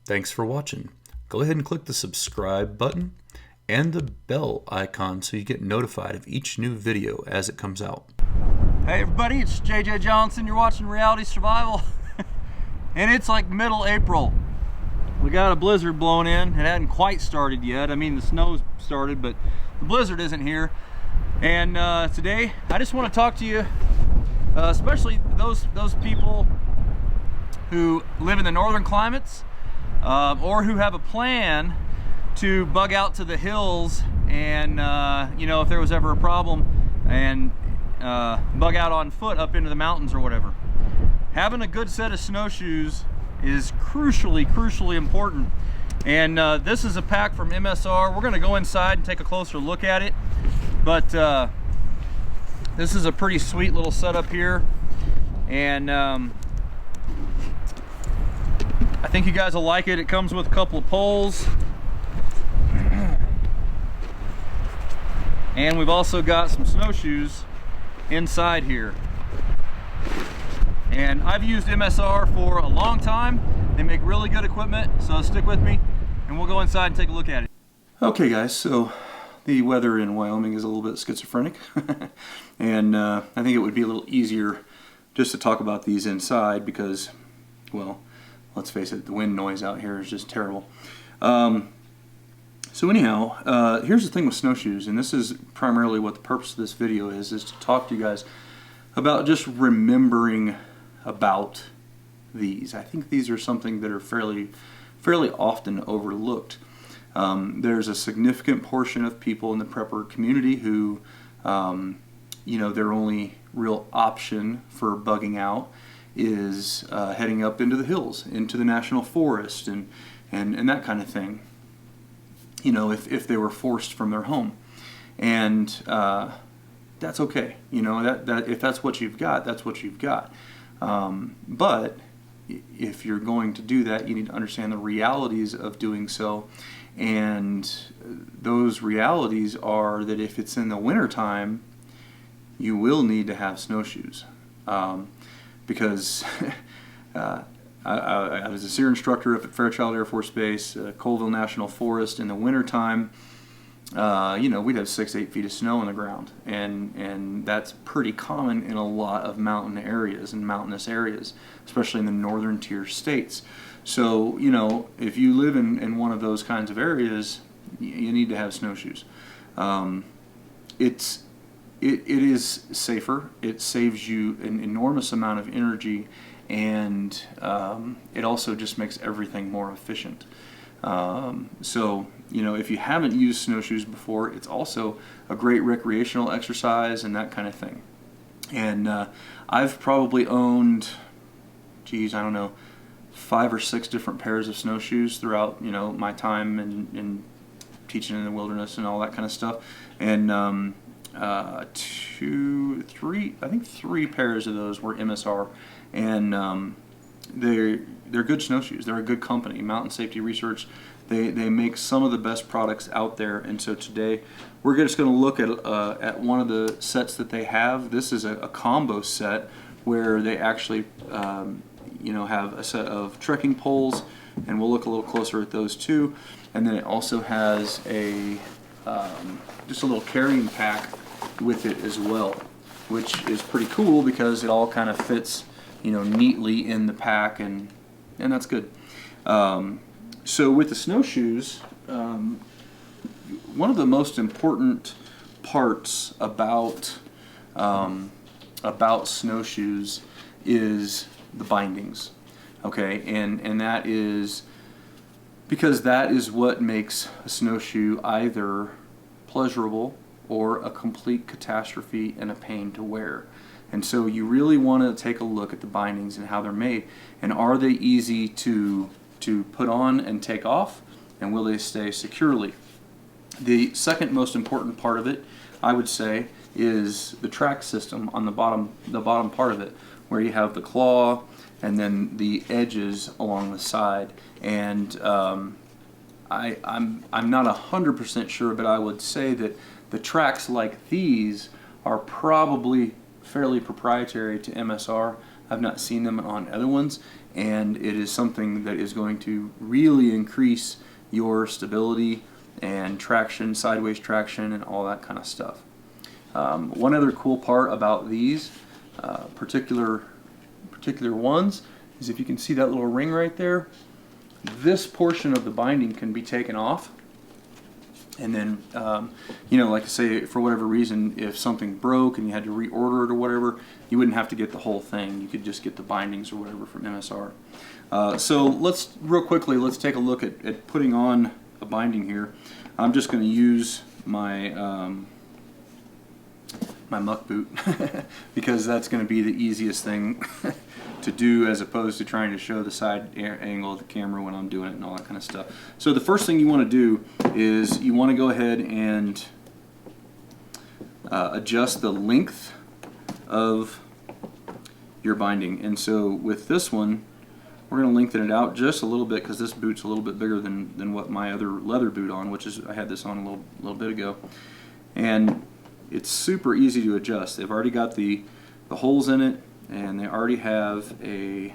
Thanks for watching. Go ahead and click the subscribe button and the bell icon so you get notified of each new video as it comes out. Hey everybody, it's JJ Johnson. You're watching Reality Survival. And it's like middle April. We got a blizzard blowing in. It hadn't quite started yet. I mean, the snow started, but the blizzard isn't here. And today, I just want to talk to you, especially those people who live in the northern climates, or who have a plan to bug out to the hills and, you know, if there was ever a problem, and bug out on foot up into the mountains or whatever. Having a good set of snowshoes is crucially important. And this is a pack from MSR. We're gonna go inside and take a closer look at it. But this is a pretty sweet little setup here. And I think you guys will like it. It comes with a couple of poles. And we've also got some snowshoes inside here. And I've used MSR for a long time. They make really good equipment, so stick with me and we'll go inside and take a look at it. Okay guys, so the weather in Wyoming is a little bit schizophrenic. And I think it would be a little easier just to talk about these inside because, well, let's face it, the wind noise out here is just terrible. So anyhow, here's the thing with snowshoes, and this is primarily what the purpose of this video is to talk to you guys about just remembering about these. I think these are something that are fairly often overlooked. There's a significant portion of people in the prepper community who, you know, their only real option for bugging out is heading up into the hills, into the national forest, and that kind of thing. You know, if they were forced from their home, and that's okay. You know, that if that's what you've got, that's what you've got. But if you're going to do that, you need to understand the realities of doing so. And those realities are that if it's in the wintertime, you will need to have snowshoes. Because I was a SEER instructor up at Fairchild Air Force Base, Colville National Forest. In the wintertime, you know, we'd have 6-8 feet of snow on the ground, and that's pretty common in a lot of mountain areas and mountainous areas, especially in the northern tier states. So, you know, if you live in one of those kinds of areas, you need to have snowshoes. It is safer. It saves you an enormous amount of energy, and it also just makes everything more efficient. So, you know, if you haven't used snowshoes before, it's also a great recreational exercise and that kind of thing. And I've probably owned, geez, I don't know, 5 or 6 different pairs of snowshoes throughout, you know, my time in teaching in the wilderness and all that kind of stuff. And I think 3 pairs of those were MSR, and they're good snowshoes. They're a good company, Mountain Safety Research. They make some of the best products out there. And so today we're just going to look at one of the sets that they have. This is a combo set where they actually you know, have a set of trekking poles, and we'll look a little closer at those too. And then it also has a just a little carrying pack with it as well, which is pretty cool because it all kind of fits, you know, neatly in the pack, and that's good. So with the snowshoes, one of the most important parts about snowshoes is the bindings. Okay, and that is because that is what makes a snowshoe either pleasurable or a complete catastrophe and a pain to wear. And so you really want to take a look at the bindings and how they're made, and are they easy to put on and take off, and will they stay securely. The second most important part of it, I would say, is the track system on the bottom part of it, where you have the claw and then the edges along the side. And I'm not 100% sure, but I would say that the tracks like these are probably fairly proprietary to MSR. I've not seen them on other ones, and it is something that is going to really increase your stability and traction, sideways traction, and all that kind of stuff. One other cool part about these particular ones is, if you can see that little ring right there, this portion of the binding can be taken off, and then you know, like I say, for whatever reason, if something broke and you had to reorder it or whatever, you wouldn't have to get the whole thing. You could just get the bindings or whatever from MSR. So let's real quickly, let's take a look at putting on a binding here. I'm just going to use my my muck boot because that's going to be the easiest thing to do, as opposed to trying to show the side angle of the camera when I'm doing it and all that kind of stuff. So the first thing you want to do is you want to go ahead and adjust the length of your binding. And so with this one, we're going to lengthen it out just a little bit, because this boot's a little bit bigger than what my other leather boot on, which is, I had this on a little bit ago. And it's super easy to adjust. They've already got the holes in it, and they already have a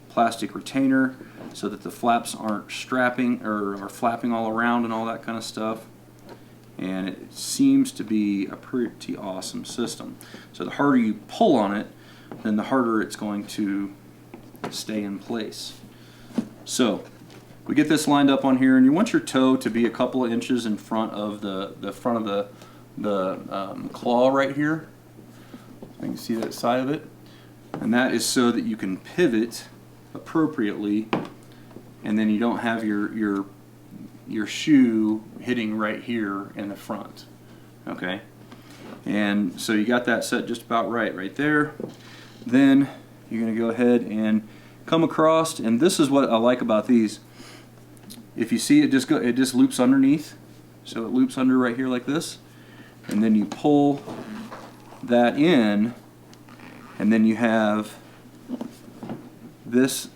plastic retainer so that the flaps aren't strapping or are flapping all around and all that kind of stuff. And it seems to be a pretty awesome system. So the harder you pull on it, then the harder it's going to stay in place. So we get this lined up on here, and you want your toe to be a couple of inches in front of the front of the claw right here. You can see that side of it, and that is so that you can pivot appropriately, and then you don't have your shoe hitting right here in the front. Okay, and so you got that set just about right there. Then you're going to go ahead and come across, and this is what I like about these. If you see it just loops underneath, so it loops under right here like this, and then you pull that in, and then you have this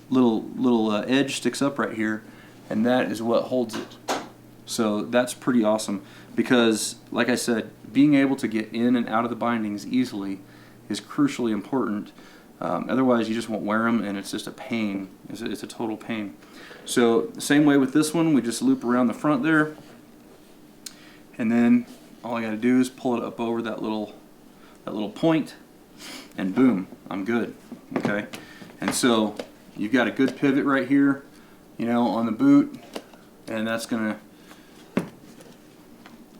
little edge sticks up right here, and that is what holds it. So that's pretty awesome, because like I said, being able to get in and out of the bindings easily is crucially important. Otherwise you just won't wear them, and it's just a pain. It's a total pain. So the same way with this one, we just loop around the front there, and then all I got to do is pull it up over that little point, and boom, I'm good. Okay, and so you've got a good pivot right here, you know, on the boot, and that's gonna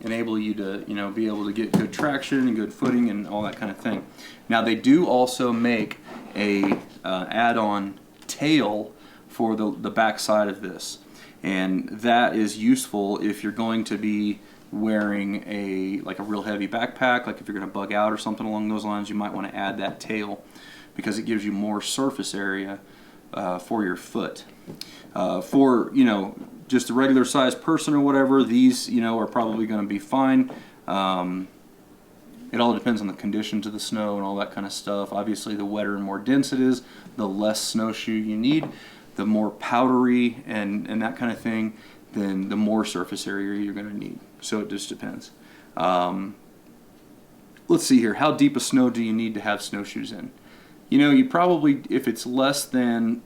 enable you to, you know, be able to get good traction and good footing and all that kind of thing. Now they do also make a add-on tail for the back side of this, and that is useful if you're going to be wearing a real heavy backpack, like if you're going to bug out or something along those lines. You might want to add that tail because it gives you more surface area for your foot. For, you know, just a regular sized person or whatever, these, you know, are probably going to be fine. It all depends on the conditions of the snow and all that kind of stuff. Obviously, the wetter and more dense it is, the less snowshoe you need. The more powdery and that kind of thing, then the more surface area you're going to need. So it just depends. Let's see here. How deep of snow do you need to have snowshoes in? You know, you probably, if it's less than,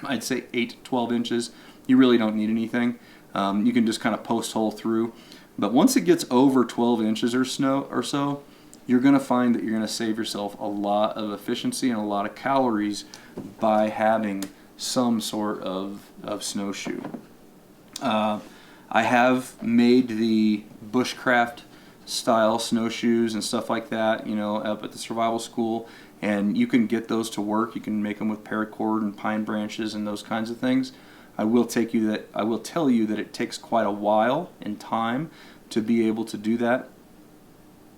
I'd say 8 to 12 inches, you really don't need anything. You can just kind of post hole through. But once it gets over 12 inches or so, you're going to find that you're going to save yourself a lot of efficiency and a lot of calories by having some sort of snowshoe. I have made the bushcraft style snowshoes and stuff like that, you know, up at the survival school, and you can get those to work. You can make them with paracord and pine branches and those kinds of things. I will tell you that it takes quite a while in time to be able to do that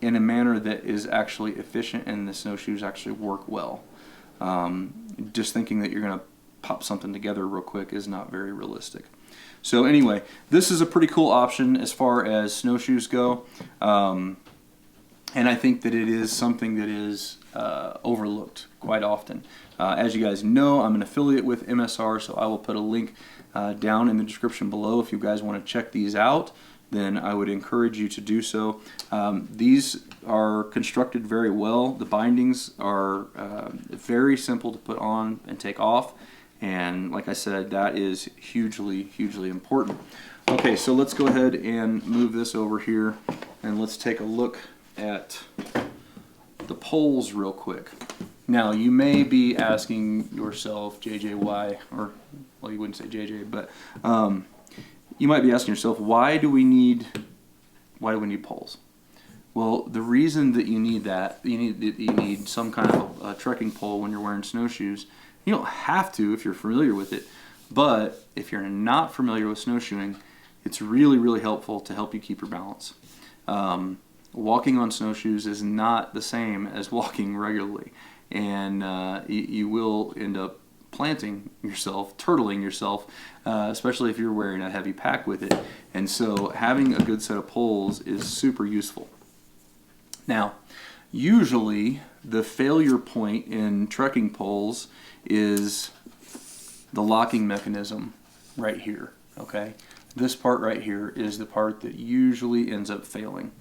in a manner that is actually efficient and the snowshoes actually work well. Just thinking that you're going to pop something together real quick is not very realistic. So anyway, this is a pretty cool option as far as snowshoes go, and I think that it is something that is overlooked quite often. As you guys know, I'm an affiliate with MSR, so I will put a link down in the description below if you guys want to check these out then I would encourage you to do so. These are constructed very well. The bindings are very simple to put on and take off, and like I said, that is hugely important. Okay, so let's go ahead and move this over here, and let's take a look at the poles real quick. Now, you may be asking yourself, JJ, why, or, well, you wouldn't say JJ, but you might be asking yourself, why do we need poles? Well, the reason that you need that, you need some kind of a trekking pole when you're wearing snowshoes. You don't have to if you're familiar with it, but if you're not familiar with snowshoeing, it's really helpful to help you keep your balance. Walking on snowshoes is not the same as walking regularly, and you will end up planting yourself, turtling yourself, especially if you're wearing a heavy pack with it. And so having a good set of poles is super useful. Now, usually the failure point in trekking poles is the locking mechanism right here, okay? This part right here is the part that usually ends up failing.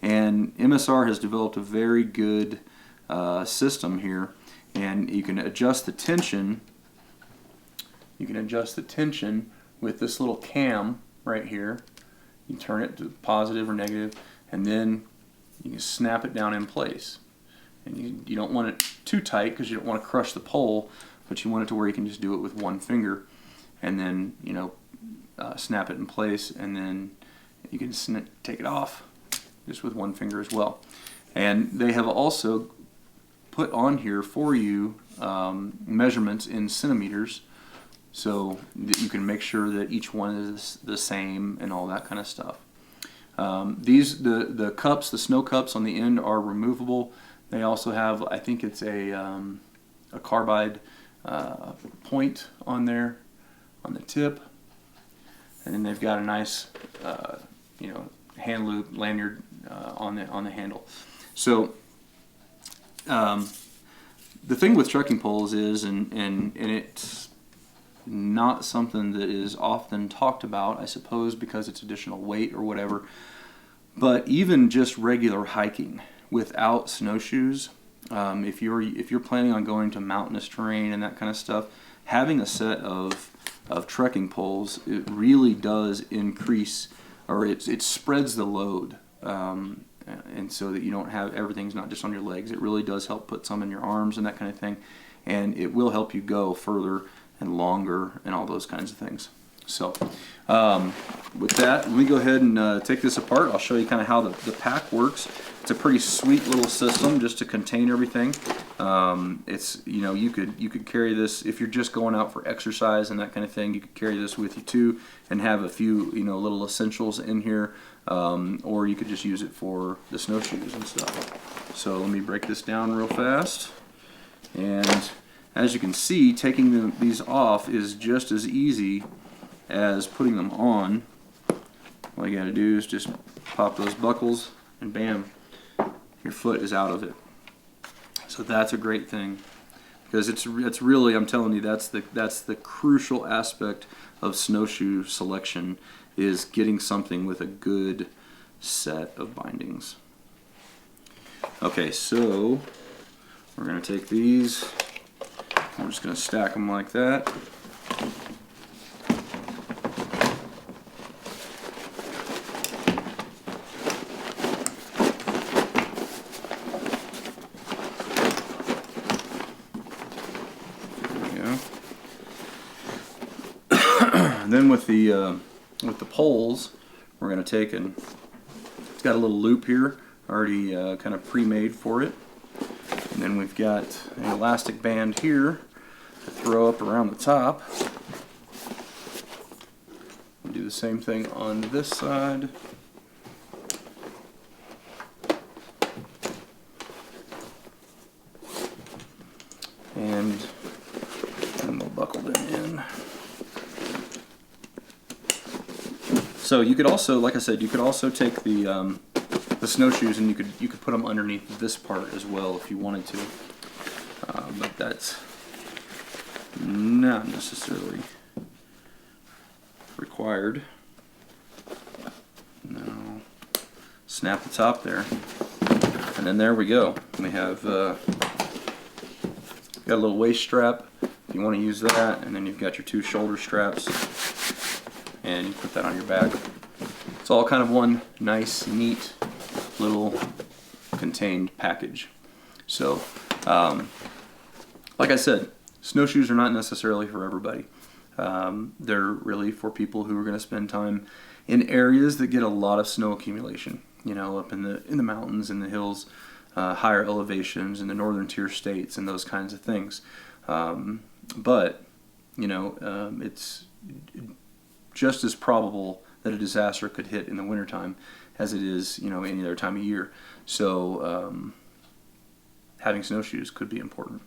And MSR has developed a very good system here, and you can adjust the tension. You can adjust the tension with this little cam right here. You turn it to positive or negative, and then you can snap it down in place. And you don't want it too tight because you don't want to crush the pole, but you want it to where you can just do it with one finger, and then snap it in place, and then you can take it off just with one finger as well. And they have also put on here for you measurements in centimeters, so that you can make sure that each one is the same and all that kind of stuff. The cups, the snow cups on the end, are removable. They also have, I think it's a carbide point on there on the tip, and then they've got a nice hand loop lanyard on the handle. So the thing with trekking poles is, and it's not something that is often talked about, I suppose, because it's additional weight or whatever, but even just regular hiking without snowshoes, if you're planning on going to mountainous terrain and that kind of stuff, having a set of trekking poles, it really does increase, or it spreads the load, and so that you don't have, everything's not just on your legs. It really does help put some in your arms and that kind of thing, and it will help you go further and longer and all those kinds of things. So with that, let me go ahead and take this apart. I'll show you kind of how the pack works. It's a pretty sweet little system just to contain everything. It's, you could carry this if you're just going out for exercise and that kind of thing. You could carry this with you too and have a few little essentials in here, or you could just use it for the snowshoes and stuff. So let me break this down real fast. And as you can see, taking these off is just as easy as putting them on. All you gotta do is just pop those buckles and bam, your foot is out of it. So that's a great thing, because it's really, I'm telling you, that's the crucial aspect of snowshoe selection, is getting something with a good set of bindings. Okay, so we're gonna take these, I'm just gonna stack them like that. And then with the poles, we're going to take, and it's got a little loop here already kind of pre-made for it. And then we've got an elastic band here to throw up around the top. We'll do the same thing on this side. And we'll buckle them in. So you could also, like I said, you could also take the snowshoes and you could put them underneath this part as well if you wanted to, but that's not necessarily required. No. Snap the top there. And then there we go. We have got a little waist strap if you want to use that, and then you've got your 2 shoulder straps, and you put that on your back. It's all kind of one nice, neat little contained package. So, like I said, snowshoes are not necessarily for everybody. They're really for people who are going to spend time in areas that get a lot of snow accumulation. You know, up in the mountains, in the hills, higher elevations, in the northern tier states, and those kinds of things. But you know, it's just as probable that a disaster could hit in the wintertime as it is, you know, any other time of year. So having snowshoes could be important.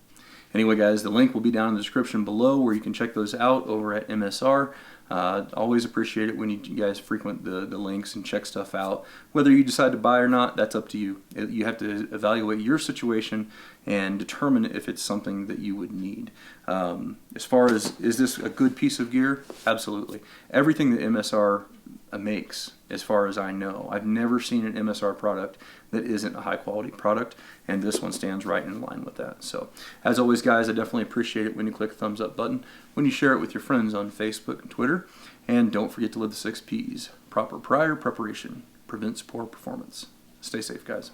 Anyway, guys, the link will be down in the description below where you can check those out over at MSR. Always appreciate it when you guys frequent the links and check stuff out. Whether you decide to buy or not, that's up to you. You have to evaluate your situation and determine if it's something that you would need. As far as, is this a good piece of gear? Absolutely. Everything that MSR makes, as far as I know, I've never seen an MSR product that isn't a high quality product, and this one stands right in line with that. So as always, guys, I definitely appreciate it when you click the thumbs up button, when you share it with your friends on Facebook and Twitter, and don't forget to live the 6 P's. Proper prior preparation prevents poor performance. Stay safe, guys.